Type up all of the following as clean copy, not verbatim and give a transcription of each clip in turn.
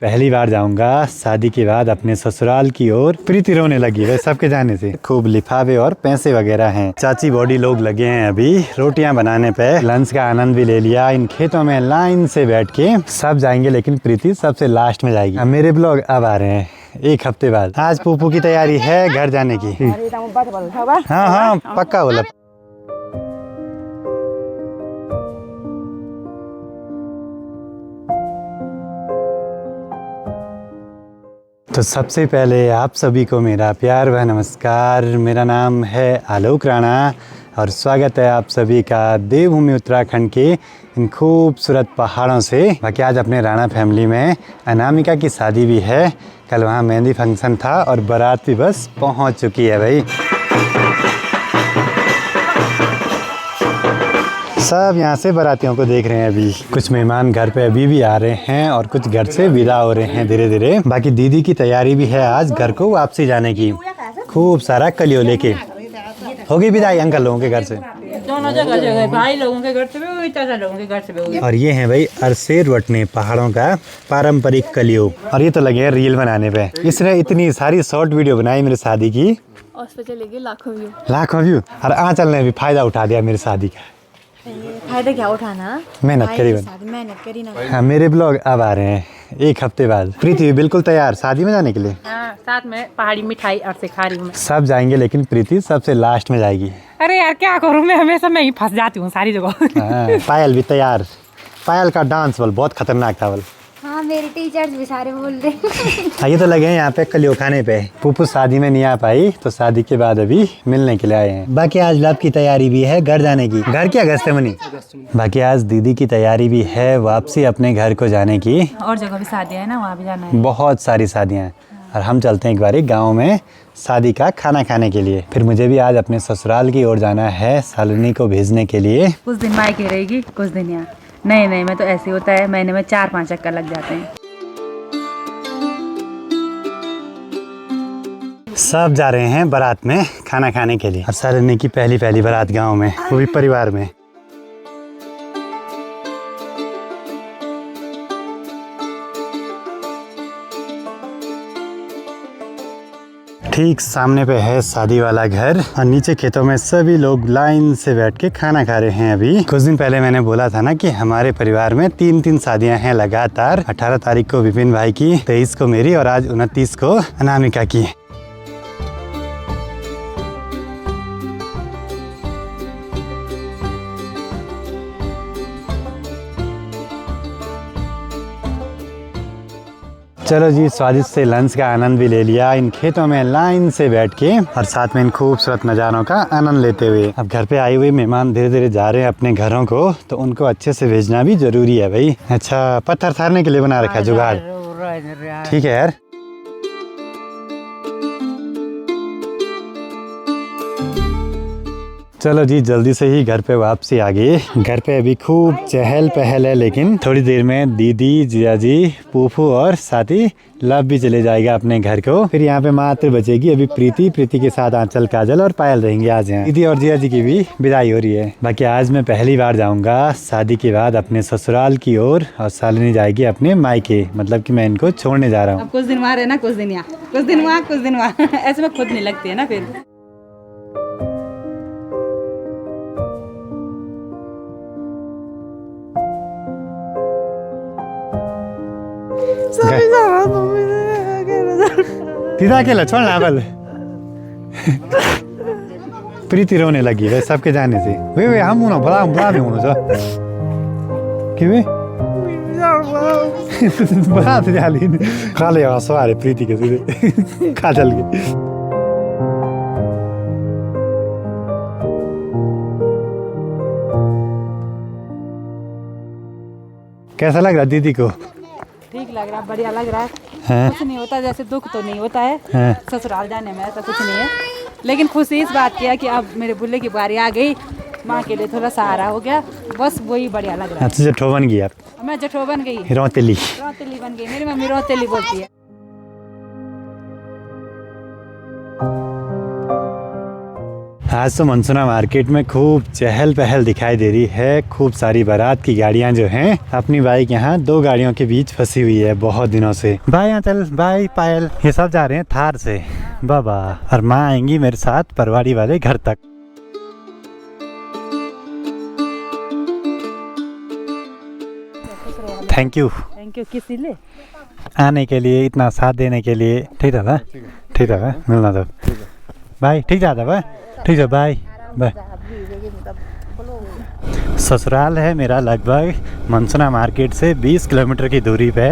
पहली बार जाऊंगा शादी के बाद अपने ससुराल की ओर। प्रीति रोने लगी है सबके जाने से। खूब लिफाफे और पैसे वगैरह हैं। चाची बॉडी लोग लगे हैं अभी रोटियां बनाने पे। लंच का आनंद भी ले लिया। इन खेतों में लाइन से बैठ के सब जाएंगे, लेकिन प्रीति सबसे लास्ट में जाएगी। मेरे ब्लॉग अब आ रहे हैं 1 हफ्ते बाद। आज पुप्पू की तैयारी है घर जाने की। हाँ पक्का बोला। तो सबसे पहले आप सभी को मेरा प्यार व नमस्कार। मेरा नाम है आलोक राणा और स्वागत है आप सभी का देवभूमि उत्तराखंड के इन खूबसूरत पहाड़ों से। बाकी आज अपने राणा फैमिली में अनामिका की शादी भी है। कल वहाँ मेहंदी फंक्शन था और बारात भी बस पहुँच चुकी है भाई। सब यहाँ से बारातियों को देख रहे हैं। अभी कुछ मेहमान घर पे अभी भी आ रहे हैं और कुछ घर से विदा हो रहे हैं धीरे धीरे। बाकी दीदी की तैयारी भी है आज घर को वापसी जाने की। खूब सारा कलियो लेके होगी विदाई अंकल लोगों के घर से, दोनों जगह भाई लोगों के घर से भी, चाचा लोगों के घर से भी। और ये है भाई अरसेर वटने पहाड़ों का पारंपरिक कलियो। और ये तो लगे हैं रील बनाने पे। इसने इतनी सारी शॉर्ट वीडियो बनाई मेरी शादी की और उस पे चलेगी लाखों व्यू। और आंचल ने भी फायदा उठा दिया मेरी शादी का। फायदा क्या उठाना, मेहनत करी ना। हाँ, मेरे ब्लॉग अब आ रहे हैं 1 हफ्ते बाद। प्रीति बिल्कुल तैयार शादी में जाने के लिए। हाँ, साथ में पहाड़ी मिठाई और से खा रही हूँ। सब जाएंगे लेकिन प्रीति सबसे लास्ट में जाएगी। अरे यार क्या करूँ, मैं हमेशा मैं ही फंस जाती हूँ सारी जगह। हाँ, पायल भी तैयार। पायल का डांस बल बहुत खतरनाक था बल। हाँ, मेरे टीचर्स भी सारे बोल रहे। ये तो लगे हैं यहाँ पे कलियो खाने पे। पुप्पू शादी में नहीं आ पाई तो शादी के बाद अभी मिलने के लिए आए हैं। बाकी आज लब की तैयारी भी है घर जाने की। घर क्या अगस्त मनी। बाकी आज दीदी की तैयारी भी है वापसी अपने घर को जाने की। और जगह भी शादियाँ है ना, वहाँ भी जाना है। बहुत सारी शादियाँ हैं और हम चलते हैं एक बारी गाँव में शादी का खाना खाने के लिए। फिर मुझे भी आज अपने ससुराल की ओर जाना है शालिनी को भेजने के लिए। कुछ दिन मायके रहेगी, कुछ दिन यहाँ। नहीं मैं तो ऐसे होता है, महीने में 4-5 चक्कर लग जाते हैं। सब जा रहे हैं बारात में खाना खाने के लिए। और शालिनी की पहली बारात गांव में, वो भी परिवार में। ठीक सामने पे है शादी वाला घर और नीचे खेतों में सभी लोग लाइन से बैठ के खाना खा रहे हैं। अभी कुछ दिन पहले मैंने बोला था ना कि हमारे परिवार में 3 शादियां हैं लगातार। 18 तारीख को विपिन भाई की, 23 को मेरी और आज 29 को अनामिका की। चलो जी, स्वादिष्ट से लंच का आनंद भी ले लिया इन खेतों में लाइन से बैठ के और साथ में इन खूबसूरत नज़ारों का आनंद लेते हुए। अब घर पे आए हुए मेहमान धीरे धीरे जा रहे हैं अपने घरों को, तो उनको अच्छे से भेजना भी जरूरी है भाई। अच्छा, पत्थर थारने के लिए बना रखा है जुगाड़। ठीक है यार। चलो जी, जल्दी से ही घर पे वापसी आ गई। घर पे अभी खूब चहल पहल है, लेकिन थोड़ी देर में दीदी, जिया जी, पुप्पू और साथी लब भी चले जाएगा अपने घर को। फिर यहाँ पे मात्र बचेगी अभी प्रीति के साथ आंचल, काजल और पायल रहेंगे आज यहाँ। दीदी और जिया जी की भी विदाई हो रही है। बाकी आज मैं पहली बार जाऊंगा शादी के बाद अपने ससुराल की ओर और शालिनी जाएगी अपने मायके, मतलब कि मैं इनको छोड़ने जा रहा हूँ। कुछ दिन वहाँ रहना, कुछ दिन यहाँ, कुछ दिन वहाँ, कुछ दिन वहाँ। ऐसे में खुद नहीं लगती है ना फिर। दीदा अकेला छोड़ना बल। प्रीति रोने लगी है सबके जाने से। वे हम बुला भी होना कि बड़ा खाले सवार प्रीति के सीधे काजल के। कैसा लग रहा दीदी को? ठीक लग रहा, बढ़िया लग रहा है। कुछ नहीं होता, जैसे दुख तो नहीं होता है ससुराल जाने में, ऐसा कुछ नहीं है। लेकिन खुशी इस बात की है कि अब मेरे बुल्ले की बारी आ गई, माँ के लिए थोड़ा सहारा हो गया, बस वही बढ़िया लग रहा है। अच्छा, जेठो बन गई आप? मैं जेठो बन गई, रोतेली बन गई। मेरी मम्मी रोतेली बोलती है। आज तो मनसुना मार्केट में खूब चहल पहल दिखाई दे रही है। खूब सारी बारात की गाड़ियां जो हैं, अपनी बाइक यहाँ 2 गाड़ियों के बीच फंसी हुई है बहुत दिनों से। बाय आंचल, बाय पायल, ये सब जा रहे हैं थार से बाबा, और माँ आएंगी मेरे साथ परवाड़ी वाले घर तक। थैंक यू किसी ले आने के लिए, इतना साथ देने के लिए। ठीक था, ठीक था, मिलना तो बाय। ठीक था भाई, ठीक है, बाय बाय। ससुराल है मेरा लगभग मनसुना मार्केट से 20 किलोमीटर की दूरी पे।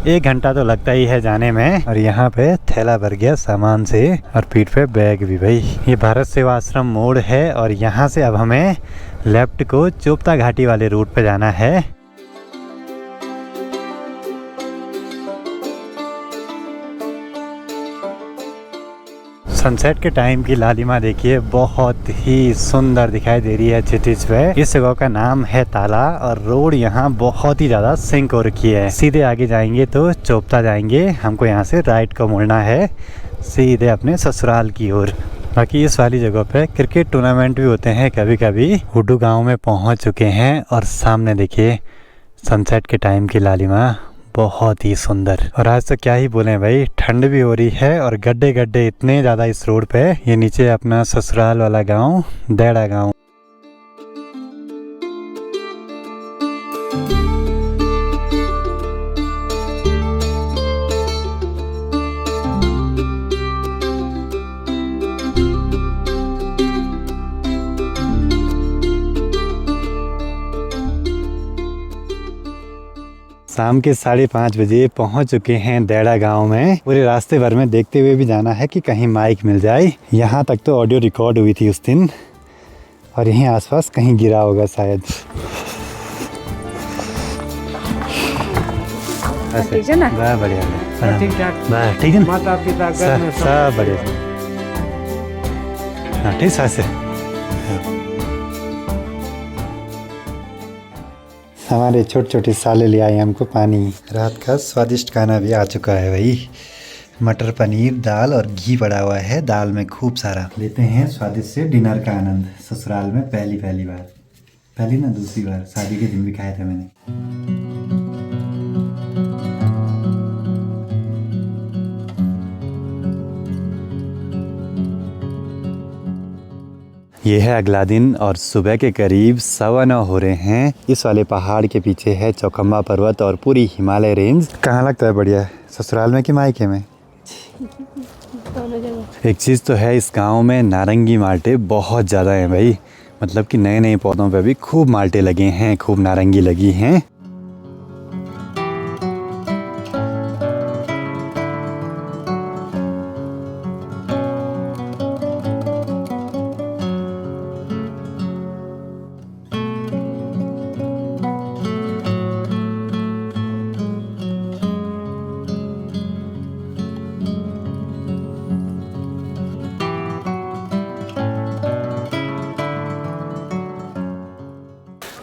1 घंटा तो लगता ही है जाने में। और यहाँ पे थैला भर गया सामान से, और पीठ पे बैग भी। भाई ये भारत सेवा आश्रम मोड़ है, और यहाँ से अब हमें लेफ्ट को चोपता घाटी वाले रूट पे जाना है। सनसेट के टाइम की लालिमा देखिए, बहुत ही सुंदर दिखाई दे रही है क्षितिज पे। इस जगह का नाम है ताला, और रोड यहाँ बहुत ही ज्यादा सिंक हो रखी है। सीधे आगे जाएंगे तो चोपता जाएंगे, हमको यहाँ से राइट को मुड़ना है सीधे अपने ससुराल की ओर। बाकी इस वाली जगह पे क्रिकेट टूर्नामेंट भी होते हैं कभी कभी। हुड्डू गाँव में पहुँच चुके हैं, और सामने देखिए सनसेट के टाइम की लालिमा बहुत ही सुंदर। और आज तो क्या ही बोले भाई, ठंड भी हो रही है, और गड्ढे गड्ढे इतने ज़्यादा इस रोड पे। ये नीचे अपना ससुराल वाला गांव देड़ा गांव। शाम के 5:30 बजे पहुंच चुके हैं देड़ा गांव में। पूरे रास्ते भर में देखते हुए भी जाना है कि कहीं माइक मिल जाए। यहाँ तक तो ऑडियो रिकॉर्ड हुई थी उस दिन, और यहीं आसपास कहीं गिरा होगा शायद। ठीक है ना? बढ़िया, ठीक ठाक, ठीक है, माता पिता घर में सब बढ़िया। हाँ ठीक से। हमारे छोटे छोटे साले ले आए हमको पानी। रात का स्वादिष्ट खाना भी आ चुका है भाई। मटर पनीर, दाल और घी पड़ा हुआ है दाल में खूब सारा। लेते हैं स्वादिष्ट से डिनर का आनंद। ससुराल में पहली बार, पहली ना दूसरी बार, शादी के दिन भी खाए थे मैंने। ये है अगला दिन, और सुबह के करीब 9:15 हो रहे हैं। इस वाले पहाड़ के पीछे है चौखम्बा पर्वत और पूरी हिमालय रेंज। कहाँ लगता है बढ़िया, ससुराल में कि मायके में? एक चीज़ तो है, इस गांव में नारंगी माल्टे बहुत ज़्यादा हैं भाई। मतलब कि नए नए पौधों पे भी खूब माल्टे लगे हैं, खूब नारंगी लगी हैं।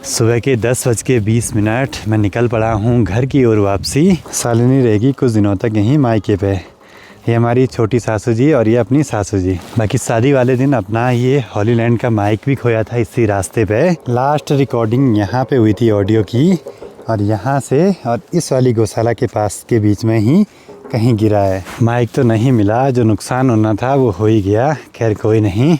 सुबह के 10:20 मैं निकल पड़ा हूँ घर की ओर वापसी। सालिनी रहेगी कुछ दिनों तक यहीं मायके पे। ये हमारी छोटी सासू जी, और ये अपनी सासू जी। बाकी शादी वाले दिन अपना ये हॉलीलैंड का माइक भी खोया था इसी रास्ते पे। लास्ट रिकॉर्डिंग यहाँ पे हुई थी ऑडियो की, और यहाँ से और इस वाली गौशाला के पास के बीच में ही कहीं गिरा है। माइक तो नहीं मिला, जो नुकसान होना था वो हो ही गया। खैर कोई नहीं,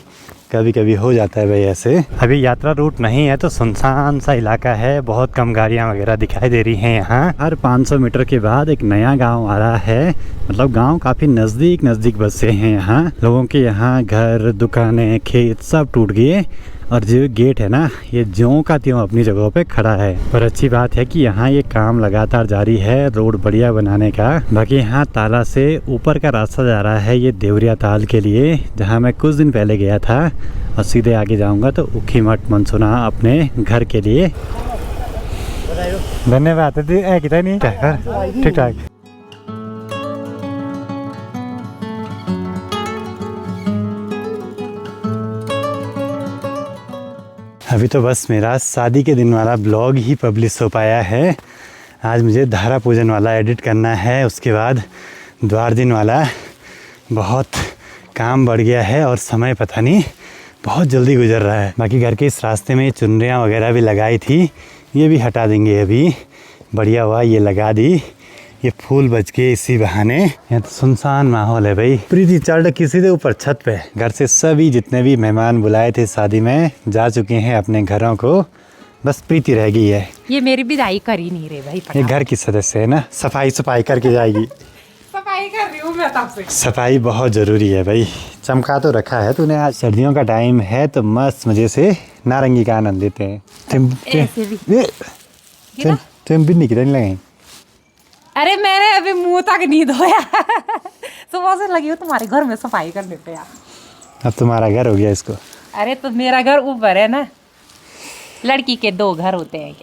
कभी कभी हो जाता है भाई ऐसे। अभी यात्रा रूट नहीं है तो सुनसान सा इलाका है, बहुत कम गाड़ियां वगैरह दिखाई दे रही हैं यहाँ। हर 500 मीटर के बाद एक नया गांव आ रहा है। मतलब गांव काफ़ी नज़दीक बसे हैं यहाँ। लोगों के यहाँ घर, दुकानें, खेत सब टूट गए, और जो गेट है ना, ये ज्यों का त्यों अपनी जगह पे खड़ा है। पर अच्छी बात है कि यहाँ ये काम लगातार जारी है रोड बढ़िया बनाने का। बाकी यहाँ ताला से ऊपर का रास्ता जा रहा है ये देवरिया ताल के लिए, जहाँ मैं कुछ दिन पहले गया था। और सीधे आगे जाऊँगा तो उखीमठ मनसुना अपने घर के लिए। धन्यवाद नहीं, ठीक ठाक। अभी तो बस मेरा शादी के दिन वाला ब्लॉग ही पब्लिश हो पाया है। आज मुझे धारा पूजन वाला एडिट करना है, उसके बाद द्वार दिन वाला। बहुत काम बढ़ गया है और समय पता नहीं बहुत जल्दी गुजर रहा है। बाकी घर के इस रास्ते में चुनरियाँ वगैरह भी लगाई थी, ये भी हटा देंगे अभी। बढ़िया हुआ ये लगा दी, ये फूल बच गए इसी बहाने। यहाँ तो सुनसान माहौल है भाई। प्रीति चढ़ किसी के ऊपर छत पे। घर से सभी जितने भी मेहमान बुलाए थे शादी में जा चुके हैं अपने घरों को, बस प्रीति रह गई है। ये मेरी विदाई कर ही नहीं रहे भाई। ये घर की सदस्य है ना, सफाई करके जाएगी। सफाई कर रही हूँ मैं तब से। सफाई बहुत ज़रूरी है भाई। चमका तो रखा है तूने। आज सर्दियों का टाइम है तो मस्त मज़े से नारंगी का आनंद लेते हैं। तुम भी नहीं लगे। अरे मैंने अभी मुंह तक नहीं धोया। सुबह से लगी हूँ तुम्हारे घर में सफाई करने पे यार। अब तुम्हारा घर हो गया इसको। अरे तो मेरा घर ऊपर है ना, लड़की के 2 घर होते हैं,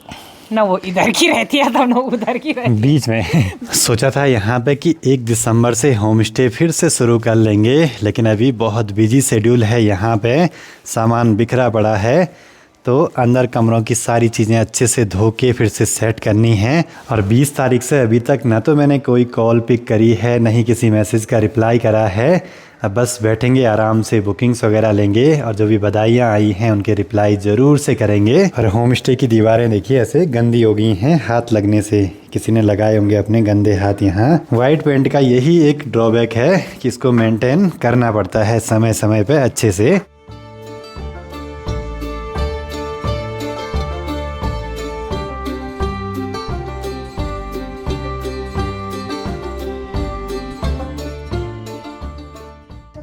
ना वो इधर की रहती है तब ना उधर की रहती है बीच में। सोचा था यहाँ पे कि 1 दिसंबर से होम स्टे फिर से शुरू कर लेंगे, लेकिन अभी बहुत बिजी शेड्यूल है यहाँ पे, सामान बिखरा पड़ा है, तो अंदर कमरों की सारी चीज़ें अच्छे से धो के फिर से सेट करनी है। और 20 तारीख से अभी तक ना तो मैंने कोई कॉल पिक करी है, ना ही किसी मैसेज का रिप्लाई करा है। अब बस बैठेंगे आराम से, बुकिंग्स वगैरह लेंगे और जो भी बधाइयाँ आई हैं उनके रिप्लाई ज़रूर से करेंगे। और होम स्टे की दीवारें देखिए ऐसे गंदी हो गई हैं हाथ लगने से, किसी ने लगाए होंगे अपने गंदे हाथ यहाँ। वाइट पेंट का यही एक ड्रॉबैक है कि इसको मेंटेन करना पड़ता है समय समय पे अच्छे से।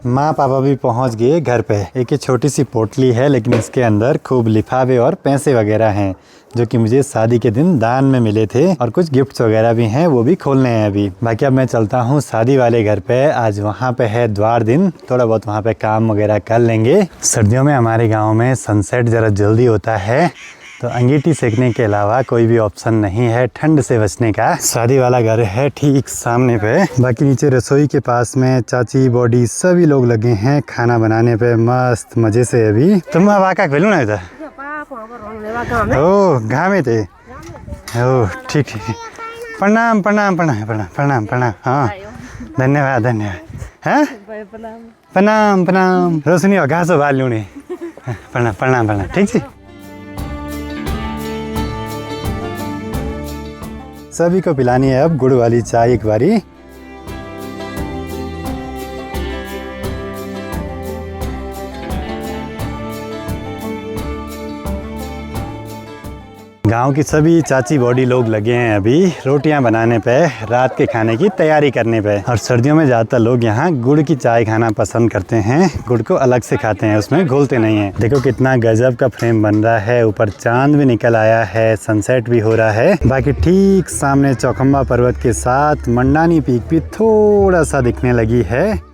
माँ पापा भी पहुँच गए घर पे। एक छोटी सी पोटली है लेकिन इसके अंदर खूब लिफाफे और पैसे वगैरह हैं जो कि मुझे शादी के दिन दान में मिले थे, और कुछ गिफ्ट्स वगैरह भी हैं, वो भी खोलने हैं अभी। बाकी अब मैं चलता हूँ शादी वाले घर पे। आज वहाँ पे है द्वार दिन, थोड़ा बहुत वहाँ पे काम वगैरह कर लेंगे। सर्दियों में हमारे गाँव में सनसेट ज़रा जल्दी होता है, तो अंगीठी सेकने के अलावा कोई भी ऑप्शन नहीं है ठंड से बचने का। शादी वाला घर है ठीक सामने पे। बाकी नीचे रसोई के पास में चाची बॉडी सभी लोग लगे हैं खाना बनाने पे मस्त मजे से। अभी तुम अब आका खेलू ना इधर। ओ घामे थे। ओ ठीक ठीक। प्रणाम प्रणाम प्रणाम प्रणाम प्रणाम प्रणाम। हाँ धन्यवाद धन्यवाद। हाँ प्रणाम प्रणाम। रोशनी हो घाँसो बाल ल्याउने। प्रणाम प्रणाम प्रणाम। ठीक है। सभी को पिलानी है अब गुड़ वाली चाय एक बारी। गांव की सभी चाची बॉडी लोग लगे हैं अभी रोटियां बनाने पे, रात के खाने की तैयारी करने पे। और सर्दियों में ज़्यादातर लोग यहाँ गुड़ की चाय खाना पसंद करते हैं, गुड़ को अलग से खाते हैं, उसमें घोलते नहीं हैं। देखो कितना गजब का फ्रेम बन रहा है, ऊपर चांद भी निकल आया है, सनसेट भी हो रहा है। बाकी ठीक सामने चौखंबा पर्वत के साथ मंडानी पीक भी थोड़ा सा दिखने लगी है।